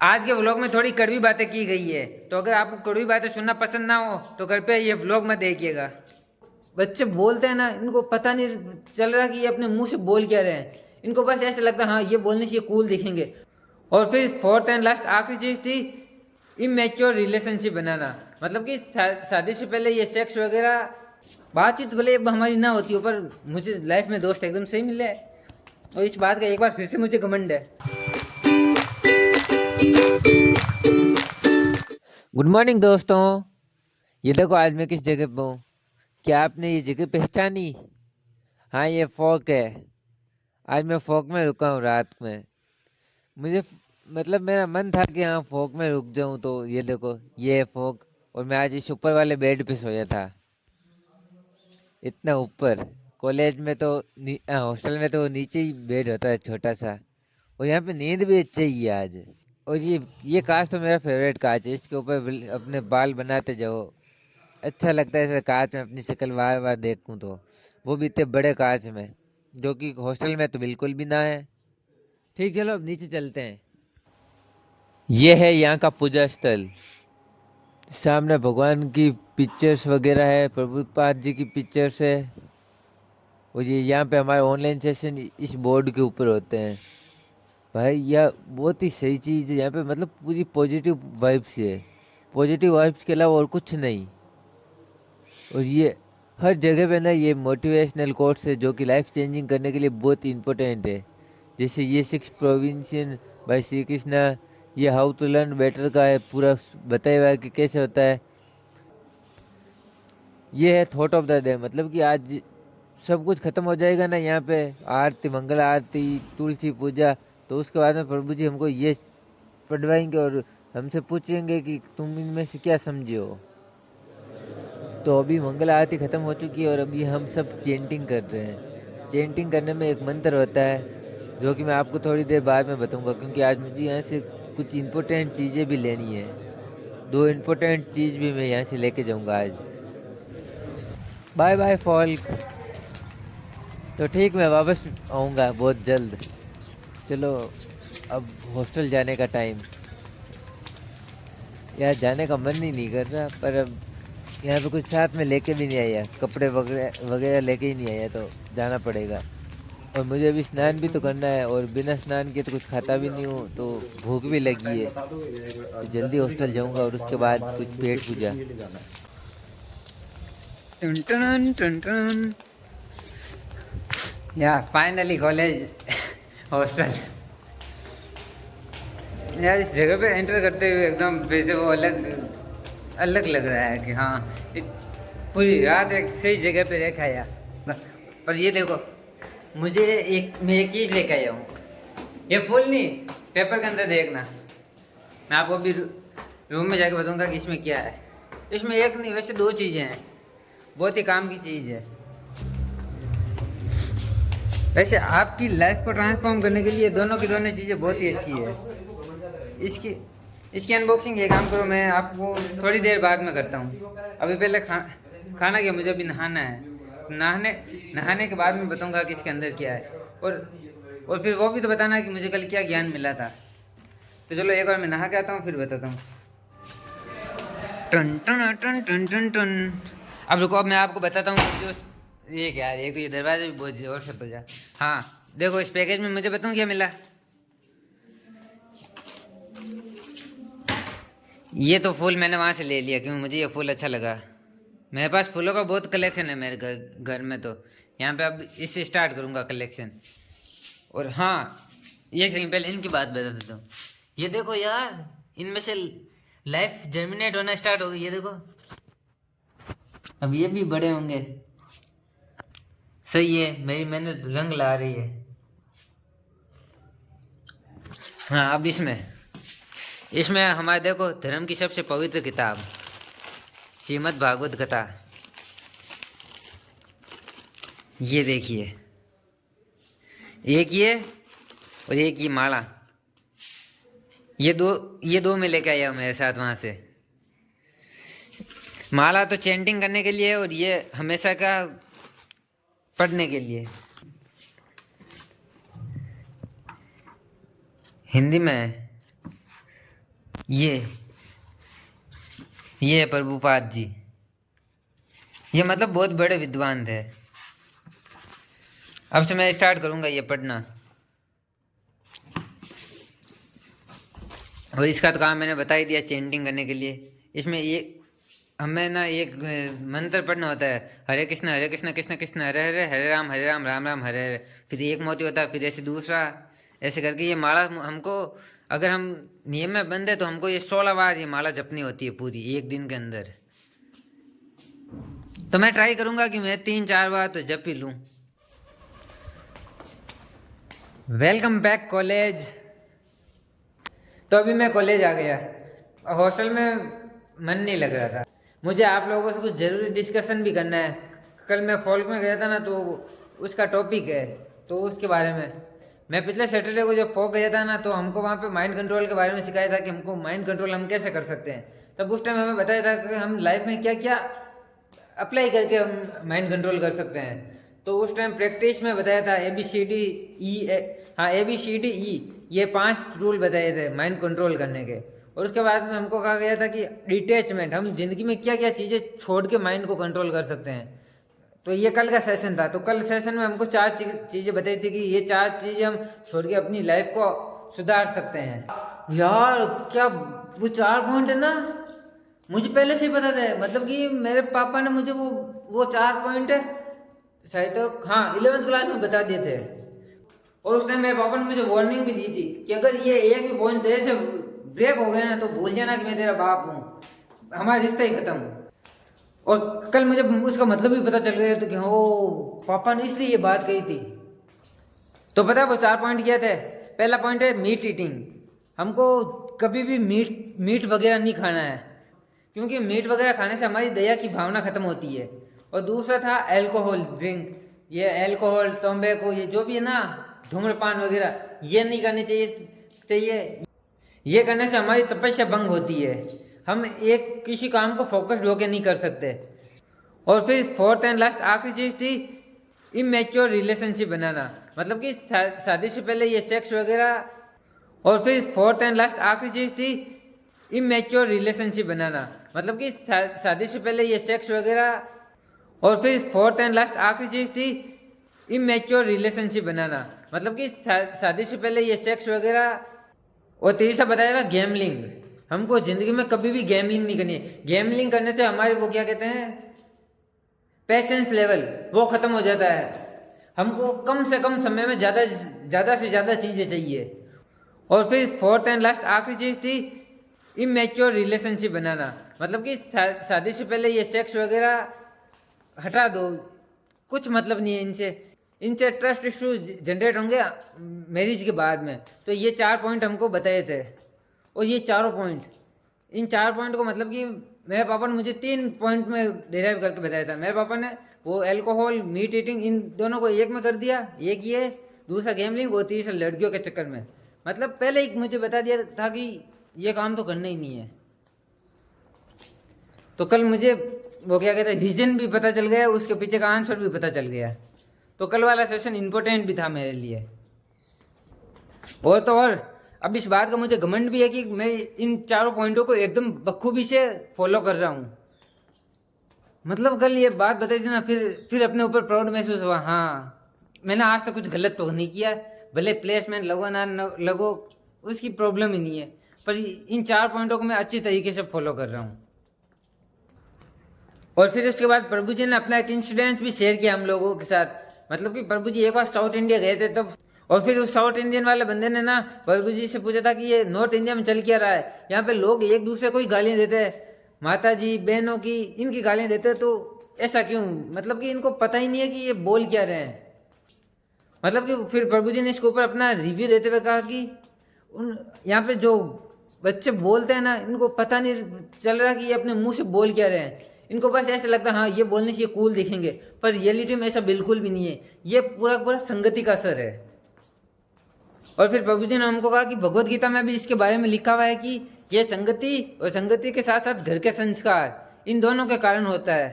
आज के व्लॉग में थोड़ी कड़वी बातें की गई है, तो अगर आपको कड़वी बातें सुनना पसंद ना हो तो कृपया ये व्लॉग मत देखिएगा। बच्चे बोलते हैं ना, इनको पता नहीं चल रहा कि ये अपने मुंह से बोल क्या रहे हैं। इनको बस ऐसे लगता है हाँ ये बोलने से ये कूल दिखेंगे। और फिर फोर्थ एंड लास्ट आखिरी चीज़ थी इमेच्योर रिलेशनशिप बनाना। मतलब कि शादी से पहले ये सेक्स वगैरह बातचीत भले अब हमारी ना होती हो, पर मुझे लाइफ में दोस्त एकदम सही मिले हैं। और इस बात का एक बार फिर से मुझे घमंड है। गुड मॉर्निंग दोस्तों। ये देखो आज मैं किस जगह पे हूँ। क्या आपने ये जगह पहचानी? हाँ, ये फोक है। आज मैं फोक में रुका हूँ रात में। मुझे मतलब मेरा मन था कि हाँ फोक में रुक जाऊँ, तो ये देखो ये है फोक। और मैं आज इस ऊपर वाले बेड पे सोया था, इतना ऊपर। कॉलेज में तो हॉस्टल में तो नीचे ही बेड होता है छोटा सा। और यहाँ पे नींद भी अच्छी ही है आज। और ये कांच तो मेरा फेवरेट कांच है। इसके ऊपर अपने बाल बनाते जाओ, अच्छा लगता है। ऐसे कांच में अपनी शक्ल बार बार देखूं तो, वो भी इतने बड़े कांच में, जो कि हॉस्टल में तो बिल्कुल भी ना है। ठीक, चलो अब नीचे चलते हैं। ये है यहाँ का पूजा स्थल। सामने भगवान की पिक्चर्स वगैरह है, प्रभुपाद जी की पिक्चर्स है। और ये यहाँ पे हमारे ऑनलाइन सेशन इस बोर्ड के ऊपर होते हैं। भाई यह बहुत ही सही चीज़ है यहाँ पे। मतलब पूरी पॉजिटिव वाइब्स है। पॉजिटिव वाइब्स के अलावा और कुछ नहीं। और ये हर जगह पे ना ये मोटिवेशनल कोट्स है, जो कि लाइफ चेंजिंग करने के लिए बहुत ही इम्पोर्टेंट है। जैसे ये 6 प्रोविंशियन बाय श्री कृष्णा, ये हाउ टू लर्न बेटर का है, पूरा बताया हुआ है कि कैसे होता है। ये है थॉट ऑफ द डे। मतलब कि आज सब कुछ खत्म हो जाएगा ना यहाँ पे, आरती, मंगल आरती, तुलसी पूजा, तो उसके बाद में प्रभु जी हमको ये पढ़वाएंगे और हमसे पूछेंगे कि तुम इनमें से क्या समझे हो। तो अभी मंगल आरती ख़त्म हो चुकी है और अभी हम सब चेंटिंग कर रहे हैं। चेंटिंग करने में एक मंत्र होता है, जो कि मैं आपको थोड़ी देर बाद में बताऊंगा, क्योंकि आज मुझे यहाँ से कुछ इम्पोर्टेंट चीज़ें भी लेनी है। 2 इम्पोर्टेंट चीज़ भी मैं यहाँ से लेके जाऊंगा आज। Bye bye folk. तो ठीक, मैं वापस आऊँगा बहुत जल्द। चलो अब हॉस्टल जाने का टाइम। यार जाने का मन ही नहीं कर रहा, पर अब यहाँ पे कुछ साथ में लेके भी नहीं आया, कपड़े वगैरह वगैरह लेके ही नहीं आया, तो जाना पड़ेगा। और मुझे अभी स्नान भी तो करना है, और बिना स्नान के तो कुछ खाता भी नहीं हूँ, तो भूख भी लगी है। तो जल्दी हॉस्टल जाऊँगा और उसके बाद कुछ पेट पूजा। टन टन टन टन। यार फाइनली कॉलेज, हॉस्टल। यार इस जगह पे एंटर करते हुए एकदम वैसे वो अलग अलग लग रहा है कि हाँ पूरी रात एक सही जगह पे रखा है यार। पर ये देखो, मैं एक चीज़ लेके आया हूँ। ये फुल नहीं, पेपर के अंदर देखना। मैं आपको अभी रूम में जाके बताऊंगा कि इसमें क्या है। इसमें एक नहीं, वैसे 2 चीज़ें हैं, बहुत ही काम की चीज़ है। वैसे आपकी लाइफ को ट्रांसफॉर्म करने के लिए दोनों की दोनों चीज़ें बहुत ही अच्छी है। इसकी इसकी अनबॉक्सिंग ये काम करो, मैं आपको थोड़ी देर बाद में करता हूँ। अभी पहले खाना क्या, मुझे अभी नहाना है। नहाने नहाने के बाद में बताऊँगा कि इसके अंदर क्या है। और फिर वो भी तो बताना कि मुझे कल क्या ज्ञान मिला था। तो चलो एक बार मैं नहा के आता हूँ, फिर बताता हूँ। टन टन टन टन टन टन। अब रुको, अब मैं आपको बताता हूँ कि जो ये क्या है। एक तो ये दरवाजा भी बहुत जोर से बजा। हाँ देखो, इस पैकेज में मुझे बताऊँ क्या मिला। ये तो फूल मैंने वहाँ से ले लिया, क्योंकि मुझे ये फूल अच्छा लगा। मेरे पास फूलों का बहुत कलेक्शन है मेरे घर घर में। तो यहाँ पे अब इससे स्टार्ट करूँगा कलेक्शन। और हाँ, एक सेकंड पहले इनकी बात बता देता हूँ। ये देखो यार, इनमें से लाइफ जर्मिनेट होना स्टार्ट हो गई। ये देखो, अब ये भी बड़े होंगे। सही है, मेरी मेहनत रंग ला रही है। हाँ, अब इसमें इसमें हमारे देखो धर्म की सबसे पवित्र किताब श्रीमद् भागवत गीता। ये देखिए, एक ये और एक ये माला। ये दो मैं लेके आया हूँ मेरे साथ वहाँ से। माला तो चैंटिंग करने के लिए, और ये हमेशा का पढ़ने के लिए। हिंदी में है। ये है प्रभुपाद जी। ये मतलब बहुत बड़े विद्वान थे। अब से मैं स्टार्ट करूँगा ये पढ़ना। और इसका तो काम मैंने बता ही दिया, चेंटिंग करने के लिए। इसमें ये हमें ना एक मंत्र पढ़ना होता है, हरे कृष्ण कृष्ण कृष्ण हरे हरे, हरे राम राम राम हरे हरे। फिर एक मोती होता है, फिर ऐसे दूसरा, ऐसे करके ये माला हमको, अगर हम नियम में बंद है तो हमको ये 16 बार ये माला जपनी होती है पूरी एक दिन के अंदर। तो मैं ट्राई करूँगा कि मैं 3-4 बार तो जप ही लूँ। Welcome back college. तो अभी मैं कॉलेज आ गया। हॉस्टल में मन नहीं लग रहा था। मुझे आप लोगों से कुछ ज़रूरी डिस्कशन भी करना है। कल मैं फॉल्क में गया था ना, तो उसका टॉपिक है, तो उसके बारे में। मैं पिछले सैटरडे को जब फॉल्क गया था ना, तो हमको वहाँ पे माइंड कंट्रोल के बारे में सिखाया था कि हमको माइंड कंट्रोल हम कैसे कर सकते हैं। तब उस टाइम हमें बताया था कि हम लाइफ में क्या क्या अप्लाई करके हम माइंड कंट्रोल कर सकते हैं। तो उस टाइम प्रैक्टिस में बताया था ABCDE, ये 5 रूल बताए थे माइंड कंट्रोल करने के। और उसके बाद में हमको कहा गया था कि डिटैचमेंट, हम जिंदगी में क्या क्या चीज़ें छोड़ के माइंड को कंट्रोल कर सकते हैं। तो ये कल का सेशन था। तो कल सेशन में हमको 4 चीज़ें बताई थी कि ये 4 चीज़ें हम छोड़ के अपनी लाइफ को सुधार सकते हैं। यार क्या वो 4 पॉइंट है ना, मुझे पहले से ही पता था। मतलब कि मेरे पापा ने मुझे वो 4 पॉइंट शायद तो हाँ 11th क्लास में बता दिए थे। और उस टाइम मेरे पापा ने मुझे वार्निंग भी दी थी कि अगर ये एक भी पॉइंट तेरे से ब्रेक हो गया ना, तो भूल जाना कि मैं तेरा बाप हूँ, हमारा रिश्ता ही खत्म। और कल मुझे उसका मतलब भी पता चल गया तो कि हाँ पापा ने इसलिए ये बात कही थी। तो पता है वो 4 पॉइंट क्या थे। पहला पॉइंट है मीट ईटिंग। हमको कभी भी मीट वगैरह नहीं खाना है, क्योंकि मीट वगैरह खाने से हमारी दया की भावना खत्म होती है। और दूसरा था अल्कोहल ड्रिंक। ये अल्कोहल, तंबाकू, ये जो भी है ना, धूम्रपान वगैरह, ये नहीं करनी चाहिए। ये करने से हमारी तपस्या भंग होती है, हम एक किसी काम को फोकस्ड होकर नहीं कर सकते। और फिर 4th एंड लास्ट आखिरी चीज़ थी इमेच्योर रिलेशनशिप बनाना। मतलब कि शादी से पहले ये सेक्स वगैरह। और फिर 4th एंड लास्ट आखिरी चीज़ थी इमेच्योर रिलेशनशिप बनाना। मतलब कि शादी से पहले ये सेक्स वगैरह। और फिर 4th एंड लास्ट आखिरी चीज़ थी इमेच्योर रिलेशनशिप बनाना। मतलब कि शादी से पहले ये सेक्स वगैरह। और तीसरा बताया था गैमलिंग। हमको ज़िंदगी में कभी भी गैमलिंग नहीं करनी है। गैमलिंग करने से हमारे वो क्या कहते हैं, पेशेंस लेवल वो ख़त्म हो जाता है। हमको कम से कम समय में ज़्यादा से ज़्यादा चीज़ें चाहिए। और फिर 4th एंड लास्ट आखिरी चीज़ थी इमेच्योर रिलेशनशिप बनाना। मतलब कि शादी से पहले ये सेक्स वगैरह हटा दो, कुछ मतलब नहीं है इनसे ट्रस्ट इशू जनरेट होंगे मैरिज के बाद में। तो ये 4 पॉइंट हमको बताए थे। और ये चारों पॉइंट, इन 4 पॉइंट को मतलब कि मेरे पापा ने मुझे 3 पॉइंट में डिराइव करके बताया था। मेरे पापा ने वो अल्कोहल, मीट ईटिंग, इन दोनों को एक में कर दिया। एक ये, दूसरा गैमलिंग, और तीसरा लड़कियों के चक्कर में। मतलब पहले ही मुझे बता दिया था कि ये काम तो करना ही नहीं है। तो कल मुझे वो क्या कहते हैं रीजन भी पता चल गया, उसके पीछे का आंसर भी पता चल गया। तो कल वाला सेशन इम्पोर्टेंट भी था मेरे लिए। और तो और अब इस बात का मुझे घमंड भी है कि मैं इन 4 पॉइंटों को एकदम बखूबी से फॉलो कर रहा हूँ। मतलब कल ये बात बताई थी ना, फिर अपने ऊपर प्राउड महसूस हुआ। हाँ मैंने आज तक कुछ गलत तो नहीं किया, भले प्लेसमेंट लगो ना लगो उसकी प्रॉब्लम ही नहीं है, पर इन 4 पॉइंटों को मैं अच्छी तरीके से फॉलो कर रहा हूँ। और फिर उसके बाद प्रभु जी ने अपना एक इंसिडेंट भी शेयर किया हम लोगों के साथ। मतलब कि प्रभु जी एक बार साउथ इंडिया गए थे तब। और फिर उस साउथ इंडियन वाले बंदे ने ना प्रभु जी से पूछा था कि ये नॉर्थ इंडिया में चल क्या रहा है, यहाँ पे लोग एक दूसरे को ही गालियाँ देते हैं, माता जी बहनों की इनकी गालियाँ देते हैं, तो ऐसा क्यों? मतलब कि इनको पता ही नहीं है कि ये बोल क्या रहे हैं। मतलब कि फिर प्रभु जी ने इसके ऊपर अपना रिव्यू देते हुए कहा कि उन यहाँ पे जो बच्चे बोलते हैं ना, इनको पता नहीं चल रहा कि ये अपने मुंह से बोल क्या रहे हैं। इनको बस ऐसा लगता है हाँ ये बोलने से ये कूल दिखेंगे, पर रियलिटी में ऐसा बिल्कुल भी नहीं है। ये पूरा पूरा संगति का असर है। और फिर प्रभु जी ने हमको कहा कि भगवत गीता में भी इसके बारे में लिखा हुआ है कि यह संगति और संगति के साथ साथ घर के संस्कार, इन दोनों के कारण होता है।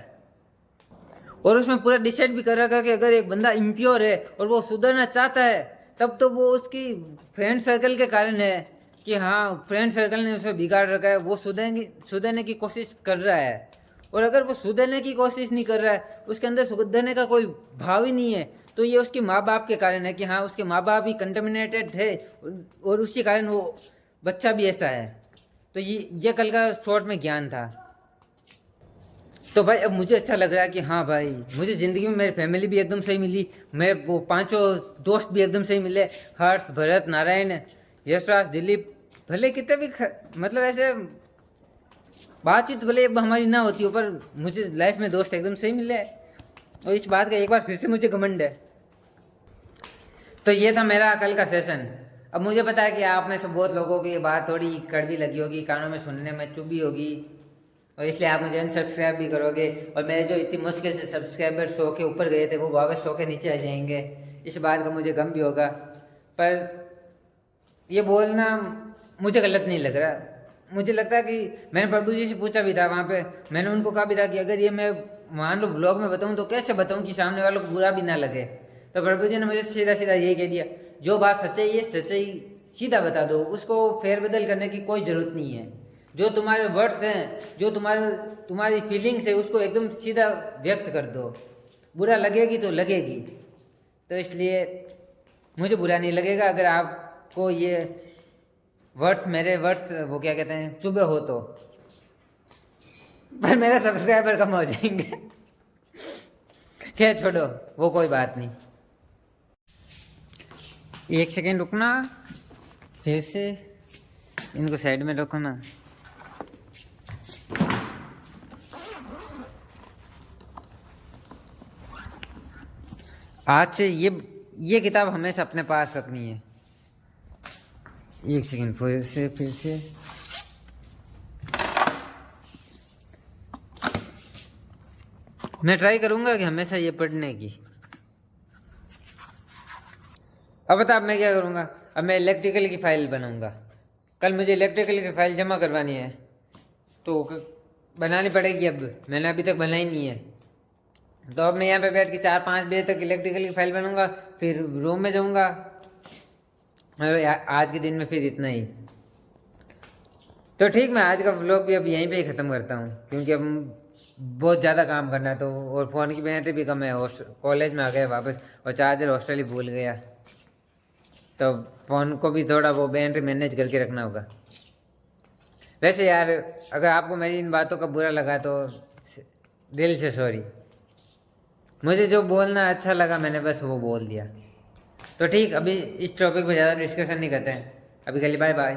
और उसमें पूरा डिसाइड भी कर रखा कि अगर एक बंदा इम्प्योर है और वो सुधरना चाहता है, तब तो वो उसकी फ्रेंड सर्कल के कारण है, कि हाँ फ्रेंड सर्कल ने उसे बिगाड़ रखा है, वो सुधरने की कोशिश कर रहा है। और अगर वो सुधरने की कोशिश नहीं कर रहा है, उसके अंदर सुधरने का कोई भाव ही नहीं है, तो ये उसके माँ बाप के कारण है कि हाँ उसके माँ बाप ही कंटेमिनेटेड है और उसी कारण वो बच्चा भी ऐसा है। तो ये कल का शॉर्ट में ज्ञान था। तो भाई अब मुझे अच्छा लग रहा है कि हाँ भाई मुझे ज़िंदगी में मेरी फैमिली भी एकदम सही मिली, मेरे वो पांचों दोस्त भी एकदम सही मिले, हर्ष, भरत, नारायण, यशराज, दिलीप। भले कितने भी मतलब ऐसे बातचीत भले अब हमारी ना होती हो, पर मुझे लाइफ में दोस्त एकदम सही मिले और इस बात का एक बार फिर से मुझे घमंड है। तो ये था मेरा कल का सेशन। अब मुझे पता है कि आप में से बहुत लोगों की ये बात थोड़ी कड़वी लगी होगी, कानों में सुनने में चुभी होगी, और इसलिए आप मुझे अनसब्सक्राइब भी करोगे, और मेरे जो इतनी मुश्किल से सब्सक्राइबर 100 के ऊपर गए थे वो वापस 100 के नीचे आ जाएंगे। इस बात का मुझे गम भी होगा, पर ये बोलना मुझे गलत नहीं लग रहा। मुझे लगता है कि मैंने प्रभु जी से पूछा भी था वहाँ पे, मैंने उनको कहा भी था कि अगर ये मैं मान लो व्लॉग में बताऊँ तो कैसे बताऊँ कि सामने वालों को बुरा भी ना लगे। तो प्रभु जी ने मुझे सीधा सीधा यही कह दिया, जो बात सच्चाई है सच्चाई सीधा बता दो, उसको फेरबदल करने की कोई ज़रूरत नहीं है। जो तुम्हारे वर्ड्स हैं, जो तुम्हारी फीलिंग्स है, उसको एकदम सीधा व्यक्त कर दो। बुरा लगेगी तो लगेगी, तो इसलिए मुझे बुरा नहीं लगेगा अगर आपको ये मेरे वर्ड्स वो क्या कहते हैं चुभे हो तो, पर मेरे सब्सक्राइबर कम हो जाएंगे। खैर छोड़ो, वो कोई बात नहीं। एक सेकेंड रुकना, फिर से इनको साइड में रखो ना। आज से ये किताब हमेशा अपने पास रखनी है। एक सेकेंड, फिर से मैं ट्राई करूंगा कि हमेशा ये पढ़ने की। अब बता, अब मैं क्या करूंगा। अब मैं इलेक्ट्रिकल की फ़ाइल बनाऊंगा। कल मुझे इलेक्ट्रिकल की फ़ाइल जमा करवानी है, तो बनानी पड़ेगी। अब मैंने अभी तक बनाई नहीं है, तो अब मैं यहाँ पे बैठ के 4-5 बजे तक इलेक्ट्रिकल की फ़ाइल बनाऊंगा, फिर रूम में जाऊंगा। आज के दिन में फिर इतना ही। तो ठीक, मैं आज का व्लॉग भी अब यहीं पे ही ख़त्म करता हूँ, क्योंकि अब बहुत ज़्यादा काम करना है। तो और फ़ोन की बैटरी भी कम है, कॉलेज में आ गया वापस, और चार्जर हॉस्टल ही भूल गया, तो फ़ोन को भी थोड़ा वो बैटरी मैनेज करके रखना होगा। वैसे यार, अगर आपको मेरी इन बातों का बुरा लगा तो दिल से सॉरी। मुझे जो बोलना अच्छा लगा मैंने बस वो बोल दिया। तो ठीक, अभी इस टॉपिक पे ज़्यादा डिस्कशन नहीं करते हैं, अभी के लिए बाय बाय।